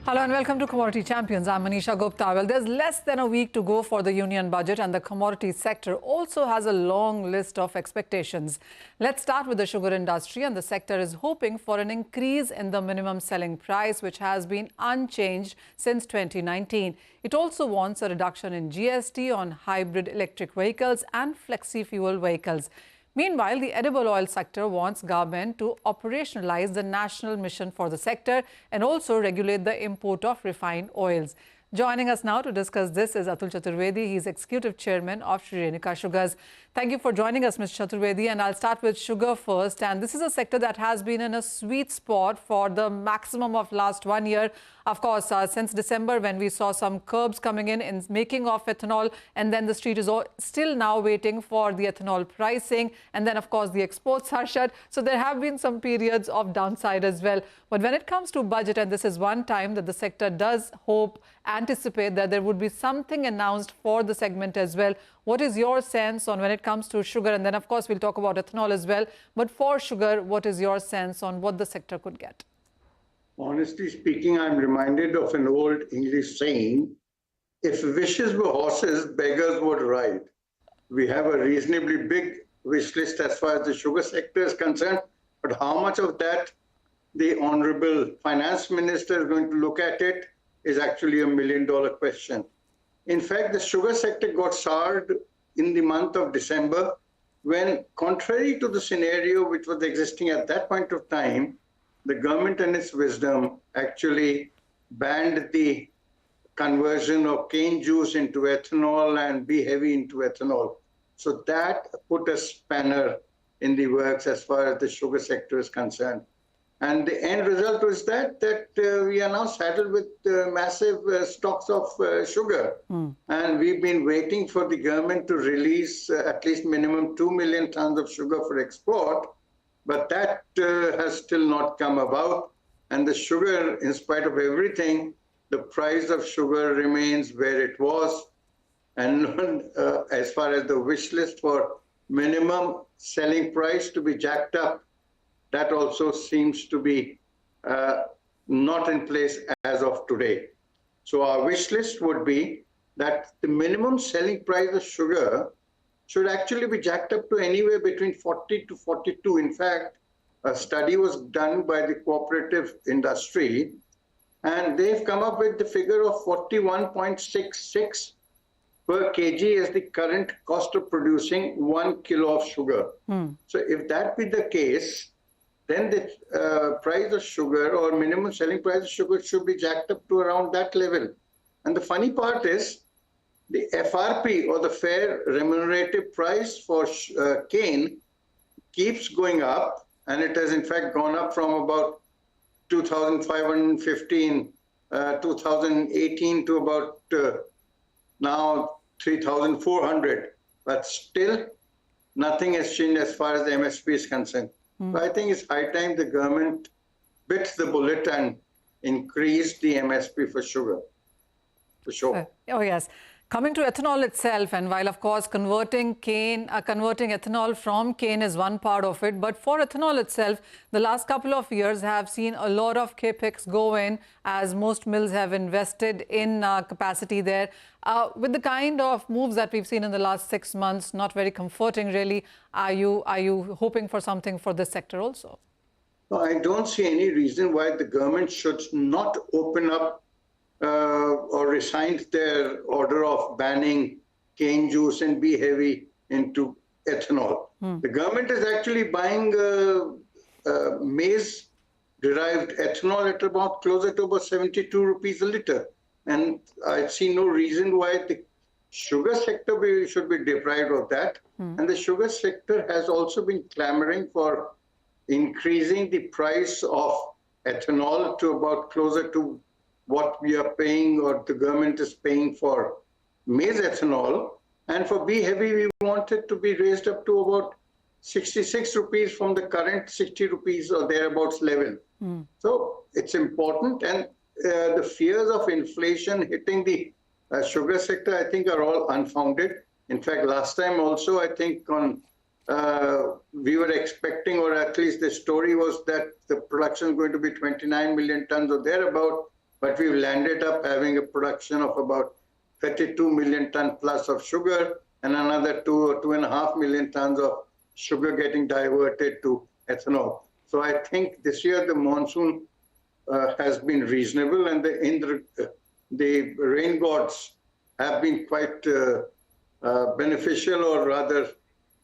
Hello and welcome to Commodity Champions. I'm Manisha Gupta. Well, there's less than a week to go for the union budget, and the commodity sector also has a long list of expectations. Let's start with the sugar industry, and the sector is hoping for an increase in the minimum selling price, which has been unchanged since 2019. It also wants a reduction in GST on hybrid electric vehicles and flexi-fuel vehicles. Meanwhile, the edible oil sector wants government to operationalize the national mission for the sector and also regulate the import of refined oils. Joining us now to discuss this is Atul Chaturvedi. He's Executive Chairman of Sri Renuka Sugars. Thank you for joining us, Mr. Chaturvedi. And I'll start with sugar first. And this is a sector that has been in a sweet spot for the maximum of last 1 year. Of course, since December, when we saw some curbs coming in making of ethanol, and then the street is still now waiting for the ethanol pricing. And then, of course, the exports are shut. So there have been some periods of downside as well. But when it comes to budget, and this is one time that the sector does anticipate that there would be something announced for the segment as well. What is your sense on when it comes to sugar? And then, of course, we'll talk about ethanol as well. But for sugar, what is your sense on what the sector could get? Honestly speaking, I'm reminded of an old English saying, if wishes were horses, beggars would ride. We have a reasonably big wish list as far as the sugar sector is concerned, but how much of that the Honorable Finance Minister is going to look at it is actually $1 million question. In fact, the sugar sector got soured in the month of December when, contrary to the scenario which was existing at that point of time, the government in its wisdom actually banned the conversion of cane juice into ethanol and B-heavy into ethanol. So that put a spanner in the works as far as the sugar sector is concerned. And the end result was that we are now saddled with massive stocks of sugar. And we've been waiting for the government to release at least minimum 2 million tons of sugar for export. But that has still not come about. And the sugar, in spite of everything, the price of sugar remains where it was. And as far as the wish list for minimum selling price to be jacked up, that also seems to be not in place as of today. So our wish list would be that the minimum selling price of sugar should actually be jacked up to anywhere between 40 to 42. In fact, a study was done by the cooperative industry, and they've come up with the figure of 41.66 per kg as the current cost of producing 1 kilo of sugar. So if that be the case, then the price of sugar or minimum selling price of sugar should be jacked up to around that level. And the funny part is, the FRP or the fair remunerative price for cane keeps going up, and it has in fact gone up from about 2,515, 2018 to about now 3,400. But still, nothing has changed as far as the MSP is concerned. So I think it's high time the government bit the bullet and increased the MSP for sugar, for sure. Oh, yes. Coming to ethanol itself, and while, of course, converting ethanol from cane is one part of it, but for ethanol itself, the last couple of years have seen a lot of capex go in, as most mills have invested in capacity there. With the kind of moves that we've seen in the last 6 months, not very comforting, really. Are you hoping for something for this sector also? No, I don't see any reason why the government should not open up or resigned their order of banning cane juice and B-heavy into ethanol. The government is actually buying maize-derived ethanol at about closer to about 72 rupees a litre. And I see no reason why the sugar sector should be deprived of that. And the sugar sector has also been clamoring for increasing the price of ethanol to about closer to what we are paying or the government is paying for maize ethanol. And for B-heavy, we want it to be raised up to about 66 rupees from the current 60 rupees or thereabouts level. So it's important, and the fears of inflation hitting the sugar sector, I think, are all unfounded. In fact, last time also, I think we were expecting, or at least the story was that the production is going to be 29 million tons or thereabout. but we've landed up having a production of about 32 million ton plus of sugar and another 2 or 2.5 million tons of sugar getting diverted to ethanol. So I think this year the monsoon has been reasonable, and the rain gods have been quite beneficial, or rather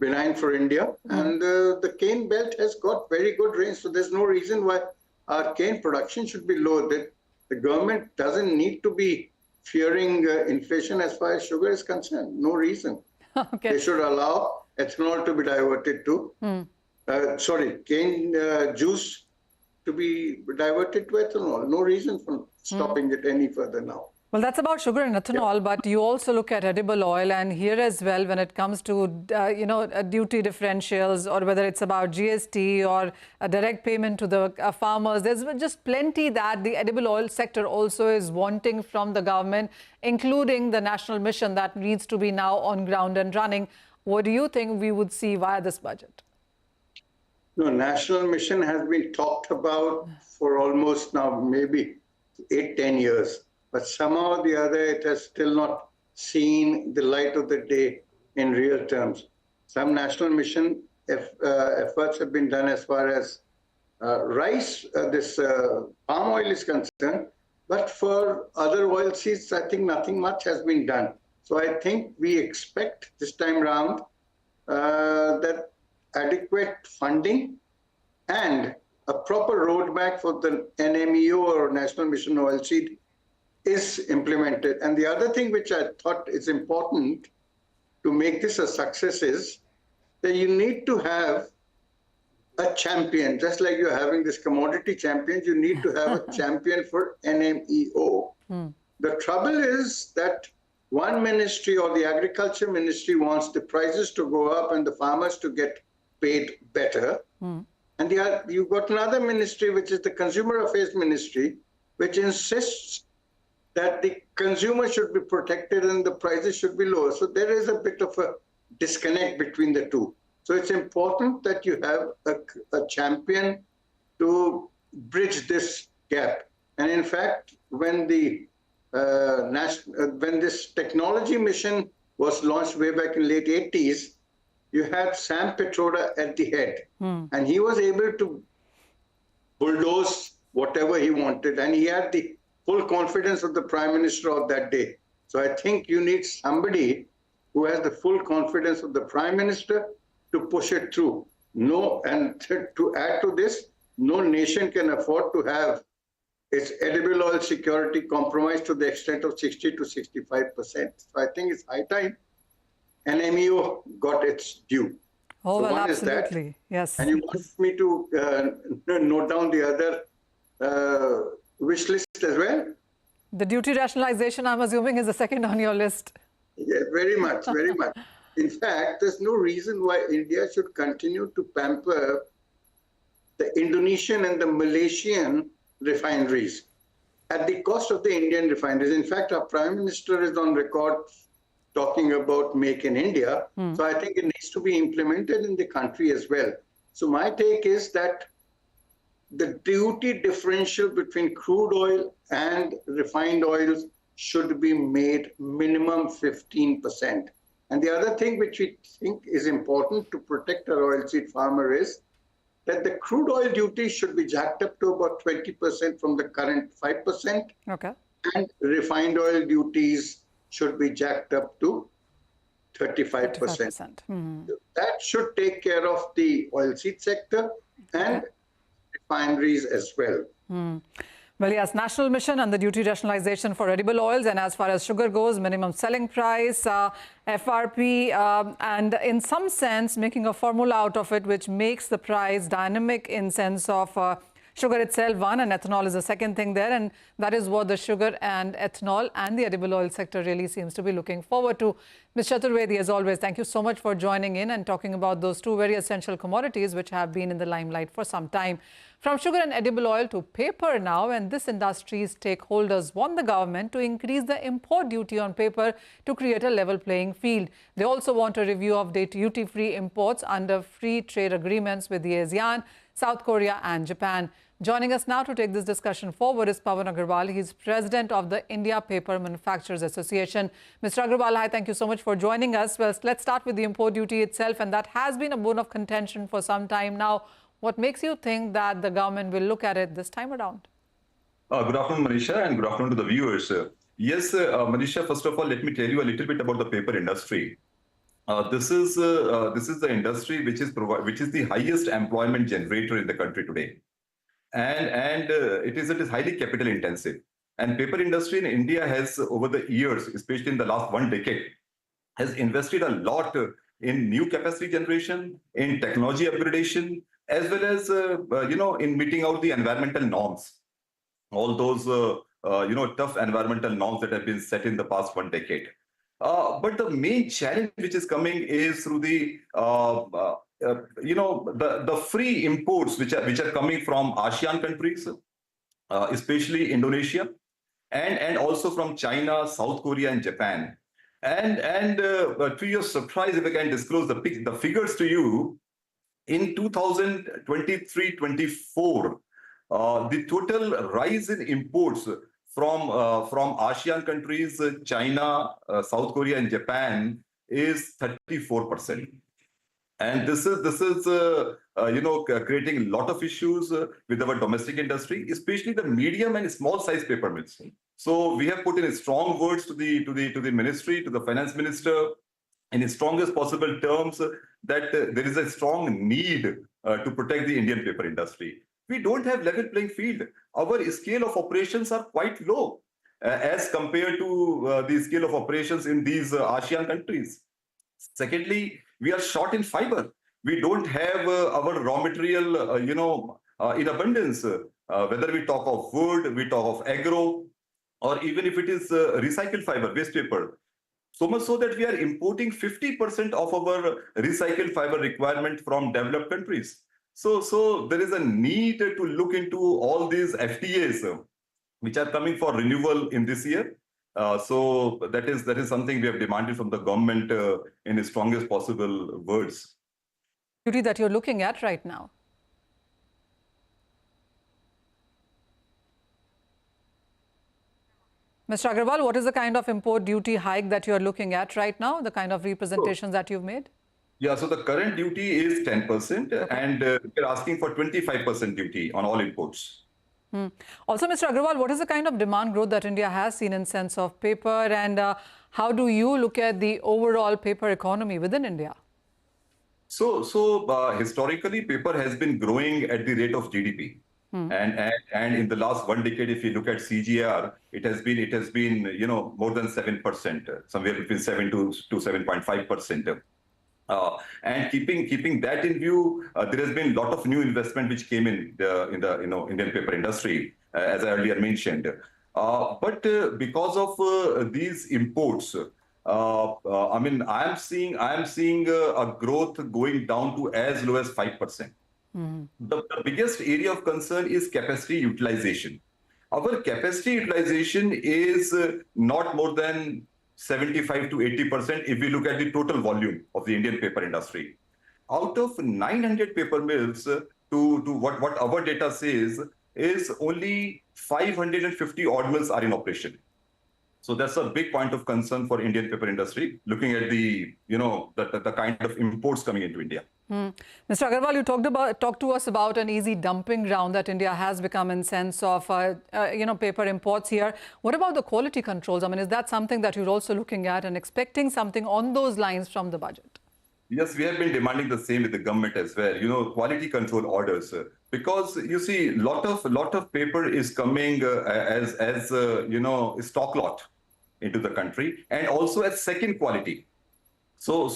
benign, for India. And the cane belt has got very good rain, so there's no reason why our cane production should be low. The government doesn't need to be fearing inflation as far as sugar is concerned. No reason. Okay. They should allow ethanol to be diverted to, cane juice to be diverted to ethanol. No reason for stopping it any further now. Well, that's about sugar and ethanol, but you also look at edible oil, and here as well, when it comes to, duty differentials, or whether it's about GST or a direct payment to the farmers, there's just plenty that the edible oil sector also is wanting from the government, including the national mission that needs to be now on ground and running. What do you think we would see via this budget? No, national mission has been talked about for almost now maybe 8-10 years. But somehow or the other, it has still not seen the light of the day in real terms. Some national mission efforts have been done as far as rice, palm oil is concerned. But for other oil seeds, I think nothing much has been done. So I think we expect this time round that adequate funding and a proper roadmap for the NMEO, or National Mission Oilseed, is implemented. And the other thing which I thought is important to make this a success is that you need to have a champion. Just like you're having this commodity champions, you need to have a champion for NMEO. The trouble is that one ministry, or the agriculture ministry, wants the prices to go up and the farmers to get paid better. And you've got another ministry, which is the Consumer Affairs Ministry, which insists that the consumer should be protected and the prices should be lower. So there is a bit of a disconnect between the two. So it's important that you have a champion to bridge this gap. And in fact, when this technology mission was launched way back in late 80s, you had Sam Petroda at the head, and he was able to bulldoze whatever he wanted, and he had the full confidence of the Prime Minister of that day. So I think you need somebody who has the full confidence of the Prime Minister to push it through. And to add to this, no nation can afford to have its edible oil security compromised to the extent of 60 to 65%. So I think it's high time NMEO got its due. Oh, so well, one absolutely. Is that. Yes. And you want me to note down the other wish list as well? The duty rationalization, I'm assuming, is the second on your list. Yeah, very much, very much. In fact, there's no reason why India should continue to pamper the Indonesian and the Malaysian refineries at the cost of the Indian refineries. In fact, our Prime Minister is on record talking about Make in India. So I think it needs to be implemented in the country as well. So my take is that the duty differential between crude oil and refined oils should be made minimum 15%. And the other thing which we think is important to protect our oilseed farmer is that the crude oil duty should be jacked up to about 20% from the current 5%. Okay. And refined oil duties should be jacked up to 35%. That should take care of the oilseed sector and refineries as well. Well, yes, national mission and the duty rationalization for edible oils, and as far as sugar goes, minimum selling price, FRP, and in some sense making a formula out of it which makes the price dynamic in sense of sugar itself, one, and ethanol is the second thing there, and that is what the sugar and ethanol and the edible oil sector really seems to be looking forward to. Ms. Chaturvedi, as always, thank you so much for joining in and talking about those two very essential commodities which have been in the limelight for some time. From sugar and edible oil to paper now, and this industry's stakeholders want the government to increase the import duty on paper to create a level playing field. They also want a review of duty-free imports under free trade agreements with the ASEAN, South Korea and Japan. Joining us now to take this discussion forward is Pawan Agarwal. He's president of the India Paper Manufacturers Association. Mr. Agarwal, hi, thank you so much for joining us. Well, let's start with the import duty itself, and that has been a bone of contention for some time now. What makes you think that the government will look at it this time around? Good afternoon, Manisha, and good afternoon to the viewers. Yes, Manisha, first of all, let me tell you a little bit about the paper industry. This is the industry which is the highest employment generator in the country today, and it is highly capital intensive. And paper industry in India has, over the years, especially in the last 1 decade, has invested a lot in new capacity generation, in technology upgradation, as well as in meeting out the environmental norms. All those tough environmental norms that have been set in the past 1 decade. But the main challenge which is coming is through the free imports which are coming from ASEAN countries, especially Indonesia, and also from China, South Korea, and Japan. And to your surprise, if I can disclose the figures to you, in 2023-24, the total rise in imports from ASEAN countries, China, South Korea, and Japan is 34%, and this is creating a lot of issues with our domestic industry, especially the medium and small size paper mills. So we have put in strong words to the ministry, to the finance minister, in the strongest possible terms, that there is a strong need to protect the Indian paper industry. We don't have level playing field. Our scale of operations are quite low as compared to the scale of operations in these ASEAN countries. Secondly, we are short in fiber. We don't have our raw material, in abundance. Whether we talk of wood, we talk of agro, or even if it is recycled fiber, waste paper. So much so that we are importing 50% of our recycled fiber requirement from developed countries. So there is a need to look into all these FTAs which are coming for renewal in this year. So that is something we have demanded from the government in the strongest possible words. Duty that you're looking at right now. Mr. Agarwal, what is the kind of import duty hike that you're looking at right now, the kind of representations that you've made? Yeah, so the current duty is 10%, okay. And we're asking for 25% duty on all imports. Also, Mr. Agarwal, what is the kind of demand growth that India has seen in sense of paper, and how do you look at the overall paper economy within India? So historically, paper has been growing at the rate of GDP. And in the last 1 decade, if you look at CGR, it has been more than 7%, somewhere between 7 to 7.5%. And keeping that in view, there has been a lot of new investment which came in the Indian paper industry, as I earlier mentioned. But because of these imports, I am seeing a growth going down to as low as 5%. The biggest area of concern is capacity utilization. Our capacity utilization is not more than 75 to 80% if we look at the total volume of the Indian paper industry. Out of 900 paper mills, to what our data says, is only 550 odd mills are in operation. So that's a big point of concern for Indian paper industry, looking at the kind of imports coming into India. Mr. Agarwal, you talked to us about an easy dumping ground that India has become in sense of paper imports here. What about the quality controls? I mean, is that something that you're also looking at and expecting something on those lines from the budget? Yes, we have been demanding the same with the government as well. Quality control orders, because you see, lot of paper is coming as stock lot into the country, and also as second quality. So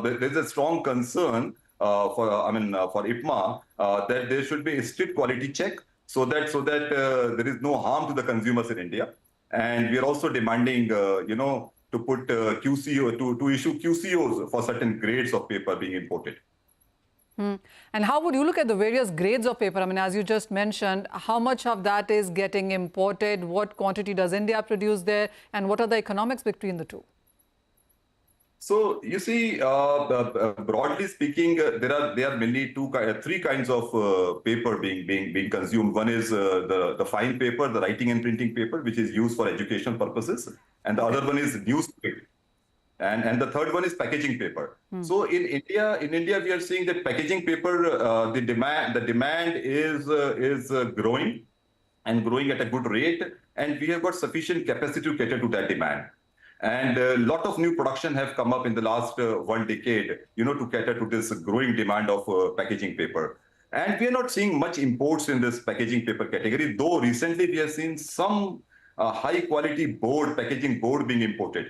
there's a strong concern for IPMA that there should be a strict quality check so that there is no harm to the consumers in India. And we are also demanding to put QCO to issue QCOs for certain grades of paper being imported. And how would you look at the various grades of paper? I mean, as you just mentioned, how much of that is getting imported? What quantity does India produce there? And what are the economics between the two? So you see, broadly speaking, there are mainly three kinds of paper being consumed. One is the fine paper, the writing and printing paper, which is used for educational purposes, and the other one is newsprint, and the third one is packaging paper. So in India, we are seeing that packaging paper, the demand is growing and growing at a good rate, and we have got sufficient capacity to cater to that demand. And a lot of new production have come up in the last 1 decade, to cater to this growing demand of packaging paper. And we are not seeing much imports in this packaging paper category, though recently we have seen some high quality packaging board being imported.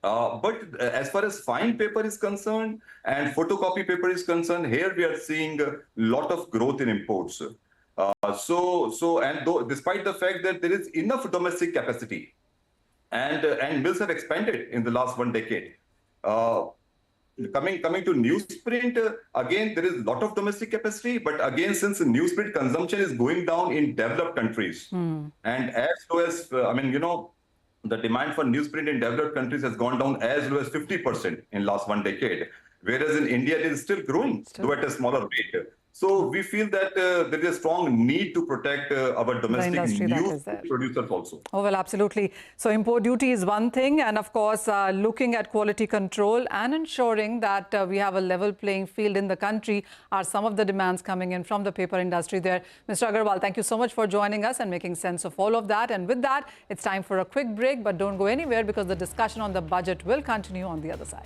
But as far as fine paper is concerned and photocopy paper is concerned, here we are seeing a lot of growth in imports. Despite the fact that there is enough domestic capacity, and mills have expanded in the last 1 decade. Coming to newsprint, again, there is a lot of domestic capacity, but again, since newsprint consumption is going down in developed countries, and as low as, the demand for newsprint in developed countries has gone down as low as 50% in last 1 decade, whereas in India, it is still growing, though at a smaller rate. So we feel that there is a strong need to protect our domestic news producers also. Oh, well, absolutely. So import duty is one thing. And of course, looking at quality control and ensuring that we have a level playing field in the country are some of the demands coming in from the paper industry there. Mr. Agarwal, thank you so much for joining us and making sense of all of that. And with that, it's time for a quick break. But don't go anywhere because the discussion on the budget will continue on the other side.